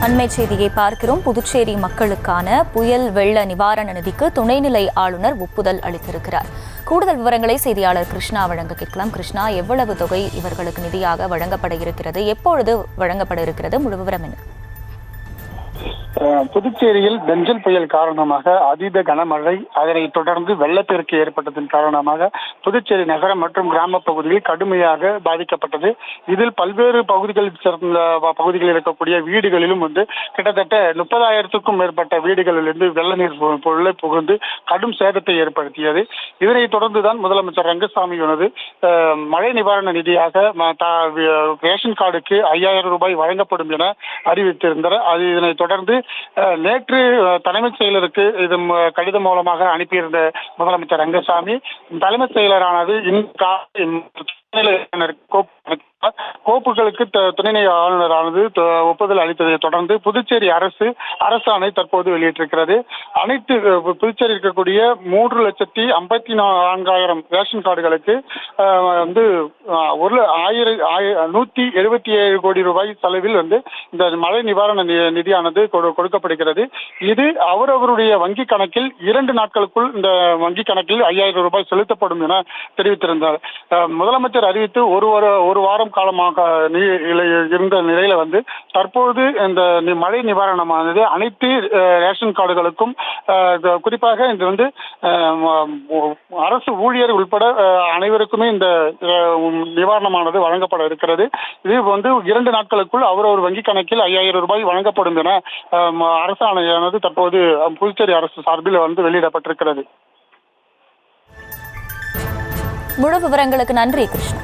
அண்மை செய்தியை பார்க்கிறோம். புதுச்சேரி மக்களுக்கான புயல் வெள்ள நிவாரண நிதிக்கு துணைநிலை ஆளுநர் ஒப்புதல் அளித்திருக்கிறார். கூடுதல் விவரங்களை செய்தியாளர் கிருஷ்ணா வழங்க கேட்கலாம். கிருஷ்ணா, எவ்வளவு தொகை இவர்களுக்கு நிதியாக வழங்கப்பட இருக்கிறது, எப்பொழுது வழங்கப்பட இருக்கிறது, முழு விவரம் என்ன? புதுச்சேரியில் பெஞ்சல் புயல் காரணமாக அதீத கனமழை, அதனைத் தொடர்ந்து வெள்ளப்பெருக்கு ஏற்பட்டதன் காரணமாக புதுச்சேரி நகரம் மற்றும் கிராம பகுதியில் கடுமையாக பாதிக்கப்பட்டது. இதில் பல்வேறு பகுதிகளில் இருக்கக்கூடிய வீடுகளிலும் கிட்டத்தட்ட 30,000க்கும் மேற்பட்ட வீடுகளிலிருந்து வெள்ள நீர் உள்ளே புகுந்து கடும் சேதத்தை ஏற்படுத்தியது. இதனைத் தொடர்ந்துதான் முதலமைச்சர் ரங்கசாமி மழை நிவாரண நிதியாக ரேஷன் கார்டுக்கு 5,000 ரூபாய் வழங்கப்படும் என அறிவித்திருந்தார். இதனைத் தொடர்ந்து நேற்று தலைமைச் செயலருக்கு இது கடிதம் மூலமாக அனுப்பியிருந்த முதலமைச்சர் ரங்கசாமி, தலைமைச் செயலரானது கோப்புகளுக்கு துணைநிலை ஆளுநரானது ஒப்புதல் அளித்ததை தொடர்ந்து புதுச்சேரி அரசாணை தற்போது வெளியிட்டிருக்கிறது. அனைத்து புதுச்சேரி இருக்கக்கூடிய 3,54,000 ரேஷன் கார்டுகளுக்கு 177 கோடி ரூபாய் செலவில் இந்த மழை நிவாரண நிதியானது கொடுக்கப்படுகிறது. இது அவரவருடைய வங்கி கணக்கில் 2 நாட்களுக்குள் இந்த வங்கி கணக்கில் 5,000 ரூபாய் செலுத்தப்படும் என தெரிவித்திருந்தார். முதலமைச்சர் அறிவித்து ஒரு வாரம் காலமாக இருந்த நிலையில தற்போது இந்த மழை நிவாரணமானது அனைத்து ரேஷன் கார்டுகளுக்கும், குறிப்பாக இது அரசு ஊழியர் உட்பட அனைவருக்குமே இந்த நிவாரணமானது வழங்கப்பட இருக்கிறது. இது 2 நாட்களுக்குள் அவரவர் வங்கி கணக்கில் 5,000 ரூபாய் வழங்கப்படும் என அரசாணையானது தற்போது புதுச்சேரி அரசு சார்பில் வெளியிடப்பட்டிருக்கிறது. முழு விவரங்களுக்கு நன்றி கிருஷ்ணா.